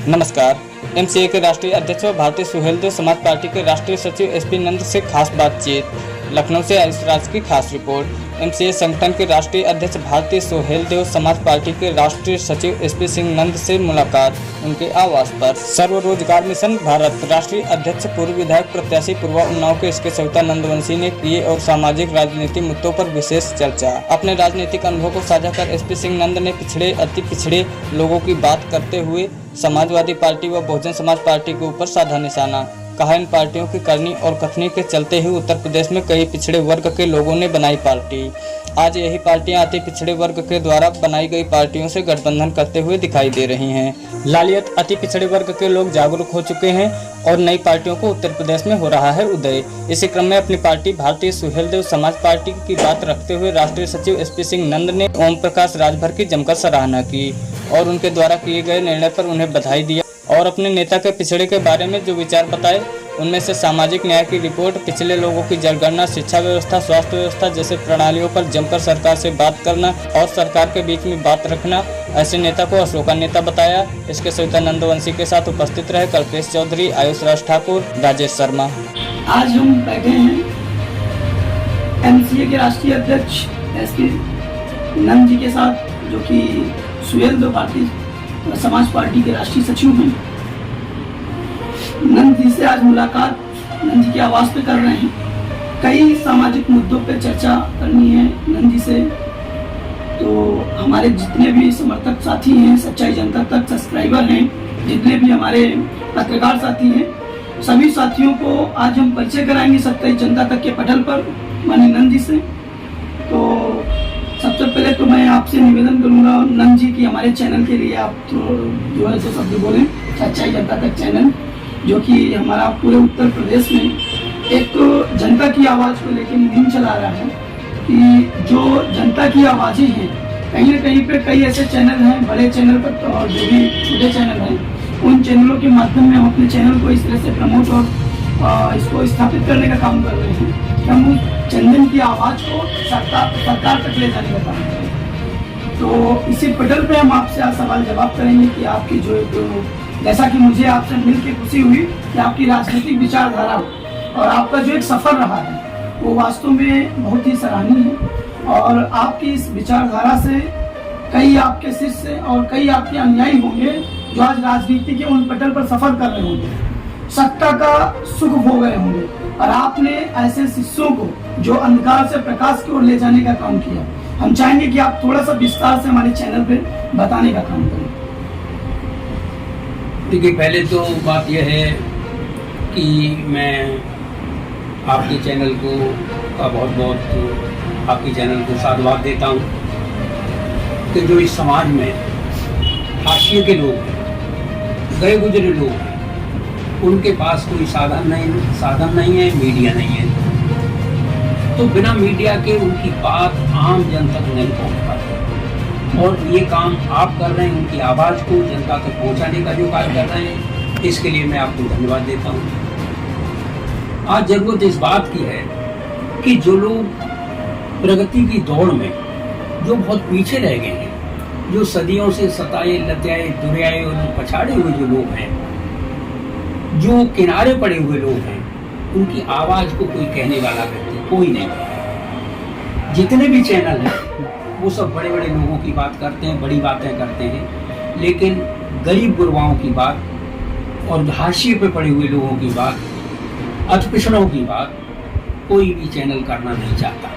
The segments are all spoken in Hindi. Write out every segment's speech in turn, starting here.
नमस्कार। एमसीए के राष्ट्रीय अध्यक्ष व भारतीय सुहेलदेव समाज पार्टी के राष्ट्रीय सचिव एसपी नंद से खास बातचीत। लखनऊ से आयुष राज की खास रिपोर्ट। एमसीए संगठन के राष्ट्रीय अध्यक्ष भारतीय सुहेलदेव समाज पार्टी के राष्ट्रीय सचिव एसपी सिंह नंद से मुलाकात उनके आवास पर। सर्व रोजगार मिशन भारत राष्ट्रीय अध्यक्ष पूर्व विधायक प्रत्याशी पूर्वा उन्नाव के इसके सविता नंदवंशी ने किए और सामाजिक राजनीतिक मुद्दों पर विशेष चर्चा। अपने राजनीतिक अनुभव को साझा कर एसपी सिंह नंद ने पिछड़े अति पिछड़े लोगों की बात करते हुए समाजवादी पार्टी व बहुजन समाज पार्टी के ऊपर साधा निशाना। कहा, इन पार्टियों की करनी और कथनी के चलते ही उत्तर प्रदेश में कई पिछड़े वर्ग के लोगों ने बनाई पार्टी। आज यही पार्टियां अति पिछड़े वर्ग के द्वारा बनाई गई पार्टियों से गठबंधन करते हुए दिखाई दे रही हैं। लालियत अति पिछड़े वर्ग के लोग जागरूक हो चुके हैं और नई पार्टियों को उत्तर प्रदेश में हो रहा है उदय। इसी क्रम में अपनी पार्टी भारतीय सुहेलदेव समाज पार्टी की बात रखते हुए राष्ट्रीय सचिव एसपी सिंह नंद ने ओम प्रकाश राजभर की जमकर सराहना की और उनके द्वारा किए गए निर्णय पर उन्हें बधाई दिया और अपने नेता के पिछड़े के बारे में जो विचार बताए उनमें से सामाजिक न्याय की रिपोर्ट, पिछले लोगों की जनगणना, शिक्षा व्यवस्था, स्वास्थ्य व्यवस्था जैसे प्रणालियों पर जमकर सरकार से बात करना और सरकार के बीच में बात रखना। ऐसे नेता को अशोका नेता बताया। इसके सविता नंदवंशी के साथ उपस्थित रहे कल्पेश चौधरी, आयुष राज ठाकुर, राजेश शर्मा। आज हम बैठे हैं एमसीए के राष्ट्रीय अध्यक्ष एसपी नंद जी के साथ, जो कि सुहेलदेव भारतीय समाज पार्टी के राष्ट्रीय सचिव हैं। नंद जी से आज मुलाकात नंद जी के आवास पे कर रहे हैं। कई सामाजिक मुद्दों पे चर्चा करनी है नंद जी से। तो हमारे जितने भी समर्थक साथी हैं, सच्चाई जनता तक सब्सक्राइबर हैं, जितने भी हमारे पत्रकार साथी हैं, सभी साथियों को आज हम परिचय कराएंगे सच्चाई जनता तक के पटल पर माननीय नंद जी से। तो सबसे पहले तो मैं आपसे निवेदन करूंगा नंद जी की हमारे चैनल के लिए आप तो जो है तो शब्द बोलें। सच्चाई जनता तक चैनल जो कि हमारा पूरे उत्तर प्रदेश में एक तो जनता की आवाज़ को लेकर मुहिम चला रहा है कि जो जनता की आवाज़ें हैं, कहीं न कहीं पे कई ऐसे चैनल हैं बड़े चैनल पर और जो भी छोटे चैनल हैं, उन चैनलों के माध्यम में हम अपने चैनल को इस तरह से प्रमोट और इसको स्थापित करने का काम कर रहे हैं कि हम उस जनजन की आवाज़ को सरकार तक ले जाने का काम करें। तो इसी पटल पे हम आपसे आज सवाल जवाब करेंगे कि आपकी जो जैसा कि मुझे आपसे मिल के खुशी हुई कि आपकी राजनीतिक विचारधारा और आपका जो एक सफ़र रहा है वो वास्तव में बहुत ही सराहनीय है। और आपकी इस विचारधारा से कई आपके शिष्य और कई आपके अनुयायी होंगे जो आज राजनीति के उन पटल पर सफ़र कर रहे होंगे, सत्ता का सुख भोग गए होंगे और आपने ऐसे शिष्यों को जो अंधकार से प्रकाश की ओर ले जाने का काम किया। हम चाहेंगे कि आप थोड़ा सा विस्तार से हमारे चैनल पे बताने का काम करें। देखिए, पहले तो बात यह है कि मैं आपके चैनल को आपके चैनल को साधुवाद देता हूँ कि जो इस समाज में हाशिए के लोग हैं, गए गुजरे लोग हैं, उनके पास कोई साधन नहीं है, मीडिया नहीं है, तो बिना मीडिया के उनकी बात आम जन तक नहीं पहुँच पाती। और ये काम आप कर रहे हैं, उनकी आवाज़ को जनता तक पहुँचाने का जो कार्य कर रहे हैं, इसके लिए मैं आपको धन्यवाद देता हूँ। आज ज़रूरत इस बात की है कि जो लोग प्रगति की दौड़ में जो बहुत पीछे रह गए हैं, जो सदियों से सताए लत्याए दुर्याए और पछाड़े हुए जो लोग हैं, जो किनारे पड़े हुए लोग हैं, उनकी आवाज़ को कोई कहने वाला व्यक्ति कोई नहीं। जितने भी चैनल हैं वो सब बड़े बड़े लोगों की बात करते हैं, बड़ी बातें करते हैं, लेकिन गरीब गुरबाओं की बात और हाशिए पे पड़े हुए लोगों की बात, अतिपिछड़ों की बात कोई भी चैनल करना नहीं चाहता,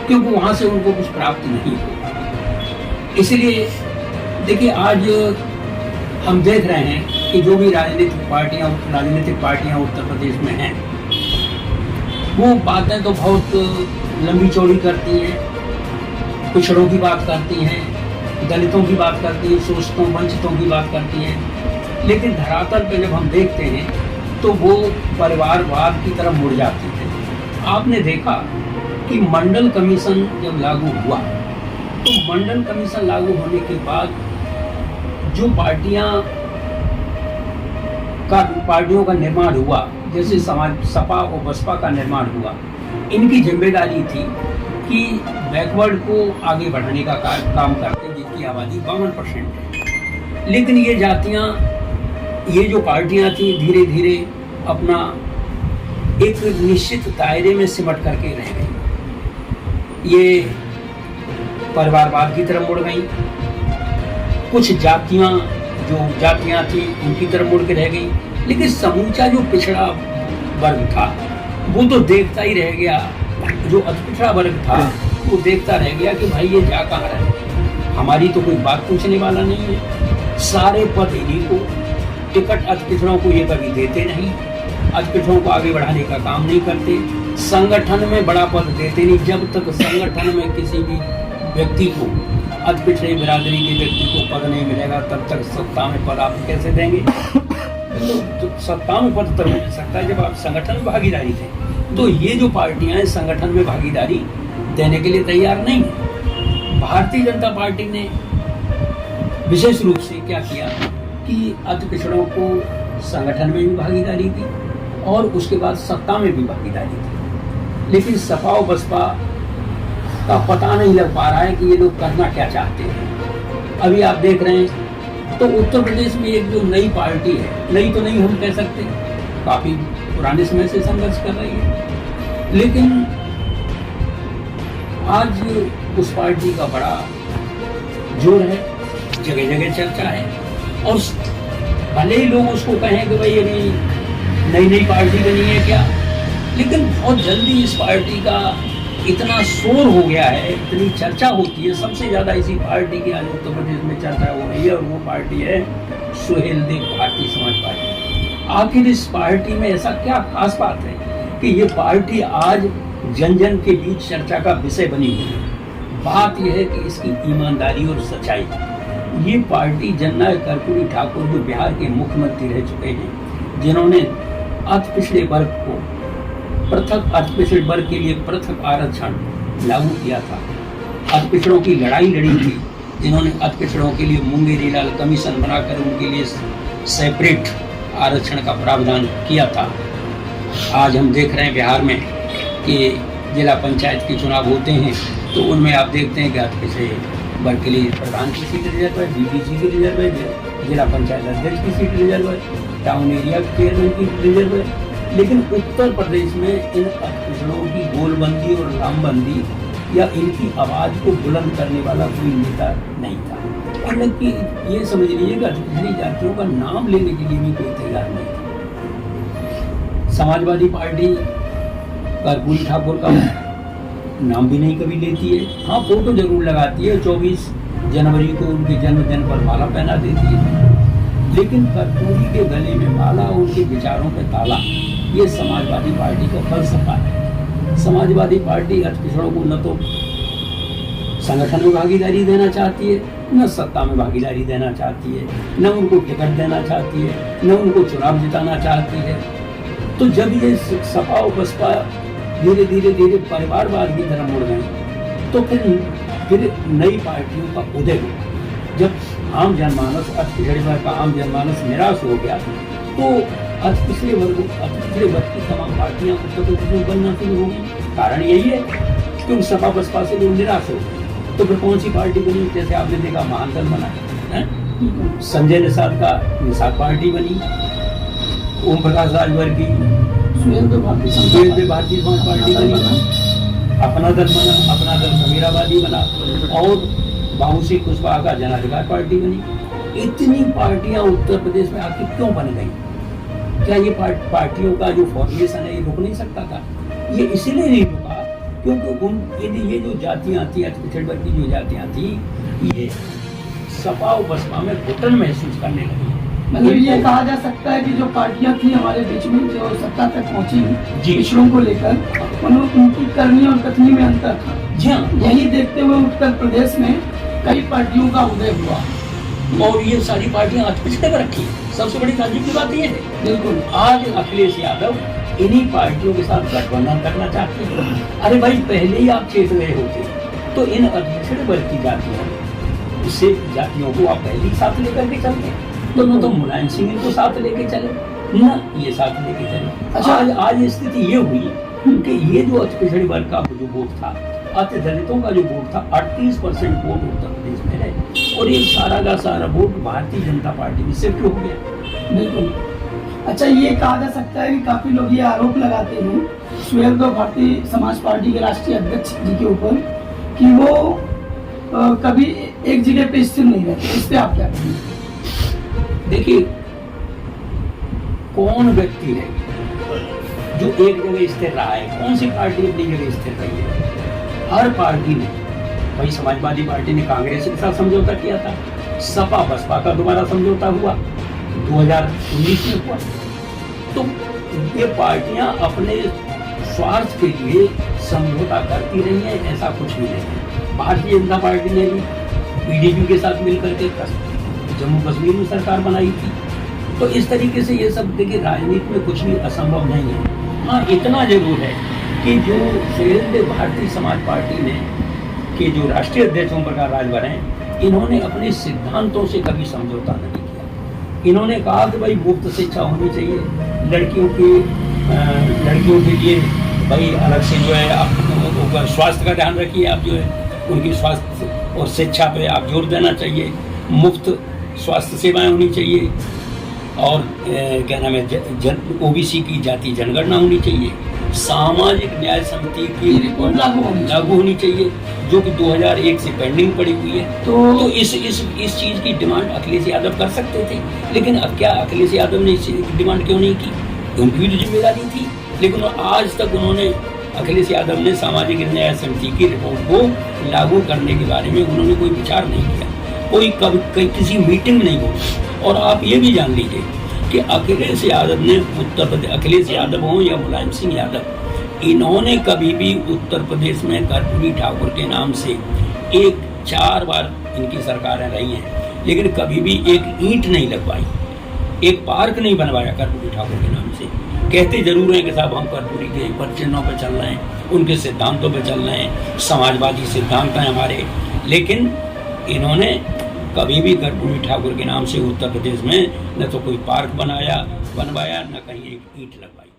क्योंकि वहाँ से उनको कुछ प्राप्त नहीं होगा। इसलिए देखिए, आज हम देख रहे हैं कि जो भी राजनीतिक पार्टियां उत्तर प्रदेश में हैं, वो बातें तो बहुत लंबी चौड़ी करती हैं, पिछड़ों की बात करती हैं, दलितों की बात करती हैं, शोषितों वंचितों की बात करती हैं, लेकिन धरातल पे जब हम देखते हैं तो वो परिवारवाद की तरफ मुड़ जाती है। आपने देखा कि मंडल कमीशन जब लागू हुआ, तो मंडल कमीशन लागू होने के बाद जो पार्टियों का निर्माण हुआ, जैसे सपा और बसपा का निर्माण हुआ, इनकी जिम्मेदारी थी कि बैकवर्ड को आगे बढ़ाने का काम करते हैं, जिनकी आबादी 52% है। लेकिन ये जातियाँ ये जो पार्टियां थी धीरे धीरे अपना एक निश्चित दायरे में सिमट करके रह गई। ये परिवारवाद की तरफ मुड़ गई, कुछ जातियां थी उनकी तरफ मुड़ के रह गई, लेकिन समूचा जो पिछड़ा वर्ग था वो तो देखता ही रह गया। जो अतिपिछड़ा वर्ग था वो देखता रह गया कि भाई ये जा कहाँ रहे, हमारी तो कोई बात पूछने वाला नहीं है। सारे पद इन्हीं को, टिकट अतिपिछड़ों को ये कभी देते नहीं, अतिपिछड़ों को आगे बढ़ाने का काम नहीं करते, संगठन में बड़ा पद देते नहीं। जब तक संगठन में किसी भी व्यक्ति को, अतिपिछड़ी बिरादरी के व्यक्ति को पद नहीं मिलेगा, तब तक सत्ता में पद आप कैसे देंगे? तो सत्ता में पद तब मिल सकता है जब आप संगठन में भागीदारी दें। तो ये जो पार्टियां हैं संगठन में भागीदारी देने के लिए तैयार नहीं है। भारतीय जनता पार्टी ने विशेष रूप से क्या किया कि अति पिछड़ों को संगठन में भी भागीदारी दी और उसके बाद सत्ता में भी भागीदारी दी। लेकिन सपा और बसपा का पता नहीं लग पा रहा है कि ये लोग करना क्या चाहते हैं। अभी आप देख रहे हैं तो उत्तर प्रदेश में एक जो नई पार्टी है, नई तो नहीं हम कह सकते, काफी पुराने समय से संघर्ष कर रही है, लेकिन आज उस पार्टी का बड़ा जोर है, जगह जगह चर्चा है। और भले ही लोग उसको कहें कि भाई अभी नई नई पार्टी बनी है क्या, लेकिन बहुत जल्दी इस पार्टी का इतना शोर हो गया है, इतनी चर्चा होती है। सबसे ज्यादा इसी पार्टी की आज उत्तर प्रदेश में चर्चा हो रही है और वो पार्टी है सुहेलदेव भारतीय समाज पार्टी। आखिर इस पार्टी में ऐसा क्या खास बात है कि ये पार्टी आज जन जन के बीच चर्चा का विषय बनी हुई है? बात यह है कि इसकी ईमानदारी और सच्चाई। ये पार्टी जननायक कर्पूरी ठाकुर जो बिहार के मुख्यमंत्री रह चुके हैं, जिन्होंने अति पिछड़े वर्ग को पृथक, अति पिछड़े वर्ग के लिए पृथक आरक्षण लागू किया था, अति पिछड़ों की लड़ाई लड़ी थी, जिन्होंने अति पिछड़ों के लिए मुंगेरी लाल कमीशन बनाकर उनके लिए सेपरेट आरक्षण का प्रावधान किया था। आज हम देख रहे हैं बिहार में कि जिला पंचायत के चुनाव होते हैं तो उनमें आप देखते हैं कि अति पिछड़े वर्ग के लिए प्रधान की सीट रिजर्व है, बीडीसी की रिजर्व है, जिला पंचायत अध्यक्ष की सीट रिजर्व है, टाउन एरिया चेयरमैन की रिजर्व है। लेकिन उत्तर प्रदेश में इन अतिपिछड़ों की गोलबंदी और लामबंदी या इनकी आवाज को बुलंद करने वाला कोई नेता नहीं था। और कि ये समझ लीजिए कि अतिपिछड़ी जातियों का नाम लेने के लिए भी कोई तैयार नहीं था। समाजवादी पार्टी कर्पूरी ठाकुर का नाम भी नहीं कभी लेती है, हाँ फोटो जरूर लगाती है, 24 जनवरी को उनके जन्मदिन पर माला पहना देती है, लेकिन कर्पूरी के गले में माला, उनके विचारों पे ताला, ये समाजवादी पार्टी का फलसफा है। समाजवादी पार्टी अतिपिछड़ों को न तो संगठन में भागीदारी देना चाहती है, न सत्ता में भागीदारी देना चाहती है, न उनको टिकट देना चाहती है, न उनको चुनाव जिताना चाहती है। तो जब ये सपा और बसपा धीरे धीरे धीरे परिवारवाद की तरफ मुड़ गए तो फिर नई पार्टियों का उदय हुआ। जब आम जनमानस, अतिपिछड़े वर्ग का आम जनमानस निराश हो गया तो अतिपिछड़े वर्ग की तमाम पार्टियां उत्तर प्रदेश में बनना शुरू हो गई। कारण यही है क्योंकि सपा बसपा से लोग निराश हो गए। तो फिर कौन सी पार्टी बनी? जैसे आपने देखा महानदल बना है, संजय निषाद का निषाद पार्टी बनी, ओम प्रकाश राजभर की सुहेलदेव भारतीय समाज पार्टी बनी, अपना दल बना, अपना दल कबीराबादी बना, और बाबू सिंह कुशवाहा का जन अधिकार पार्टी बनी। इतनी पार्टियां उत्तर प्रदेश में आखिर क्यों बन गई? क्या ये पार्टियों का जो फॉर्मेशन है ये रुक नहीं सकता था? ये इसीलिए नहीं रुका क्योंकि ये जो जातियां थी, अतिपिछड़े वर्ग की जो जातियां थी, ये सपा और बसपा में घुटन महसूस करने लगी। मतलब ये कहा जा सकता है कि जो पार्टियां थी हमारे बीच में जो सत्ता तक पहुंची पिछड़ों को लेकर, उनकी करनी और कथनी में अंतर था। जी हाँ, यही देखते हुए उत्तर प्रदेश में कई पार्टियों का उदय हुआ और ये सारी पार्टियां अतिपिछड़े में रखी। सबसे बड़ी ताज्जुब की बात ये है, बिल्कुल, आज अखिलेश यादव इन्हीं पार्टियों के साथ गठबंधन करना चाहते हैं। अरे भाई, पहले ही आप चेत गए होते तो इन अतिपिछड़े वर्ग की जातियों को आप पहले ही साथ लेकर के चलते, तो न तो मुलायम सिंह इनको साथ लेके चले, न ये साथ लेके चले। अच्छा, आज स्थिति ये हुई कि ये जो अतिपिछड़े वर्ग का जो वोट था अति दलितों का जो वोट था 38% वोट उत्तर प्रदेश में है, और ये सारा का सारा वोट भारतीय जनता पार्टी में शिफ्ट हो गया। बिल्कुल। अच्छा, ये कहा जा सकता है कि काफी लोग ये आरोप लगाते हैं सुहेलदेव भारतीय समाज पार्टी के राष्ट्रीय अध्यक्ष जी के ऊपर कि वो कभी एक जगह पे स्थिर नहीं रहते। इस पे आप क्या कहेंगे? देखिए, कौन व्यक्ति है जो एक जगह स्थिर रहा है? कौन सी पार्टी अपनी जगह स्थिर रही है? हर पार्टी ने, भाई समाजवादी पार्टी ने कांग्रेस के साथ समझौता किया था, सपा बसपा का दोबारा समझौता हुआ 2019 में हुआ। तो ये पार्टियां अपने स्वार्थ के लिए समझौता करती रही है, ऐसा कुछ भी नहीं है। भारतीय जनता पार्टी ने भी पीडीपी के साथ मिलकर के जम्मू कश्मीर में सरकार बनाई थी। तो इस तरीके से ये सब, देखिए, राजनीति में कुछ भी असंभव नहीं है। हाँ, इतना जरूर है कि जो सुहेलदेव भारतीय समाज पार्टी ने के जो राष्ट्रीय अध्यक्ष ओम प्रकाश राजभर हैं, इन्होंने अपने सिद्धांतों से कभी समझौता नहीं किया। इन्होंने कहा कि भाई मुफ्त शिक्षा होनी चाहिए, लड़कियों के लिए भाई अलग से जो है आप स्वास्थ्य का ध्यान रखिए, आप जो है उनकी स्वास्थ्य और शिक्षा पे आप जोर देना चाहिए, मुफ्त स्वास्थ्य सेवाएं होनी चाहिए, और क्या नाम है, ओबीसी की जाति जनगणना होनी चाहिए, सामाजिक न्याय समिति की रिपोर्ट लागू होनी चाहिए, जो कि 2001 से पेंडिंग पड़ी हुई है। तो इस चीज़ की डिमांड अखिलेश यादव कर सकते थे, लेकिन अब क्या अखिलेश यादव ने इस डिमांड क्यों नहीं की? उनकी भी तो जिम्मेदारी थी। लेकिन आज तक उन्होंने, अखिलेश यादव ने सामाजिक न्याय समिति की रिपोर्ट को लागू करने के बारे में उन्होंने कोई विचार नहीं किया, कोई किसी मीटिंग में नहीं बोली। और आप ये भी जान लीजिए कि अखिलेश यादव ने उत्तर प्रदेश, अखिलेश यादव हों या मुलायम सिंह यादव, इन्होंने कभी भी उत्तर प्रदेश में कर्पूरी ठाकुर के नाम से 4 बार इनकी सरकारें रही हैं, लेकिन कभी भी एक ईंट नहीं लगवाई, एक पार्क नहीं बनवाया कर्पूरी ठाकुर के नाम से। कहते जरूर हैं कि साहब हम कर्पूरी के पर चिन्हों पर चल रहे हैं, उनके सिद्धांतों पर चल रहे हैं, समाजवादी सिद्धांत हैं हमारे, लेकिन इन्होंने कभी भी कर्पूरी ठाकुर के नाम से उत्तर प्रदेश में न तो कोई पार्क बनवाया, न कहीं एक ईंट लगवाई।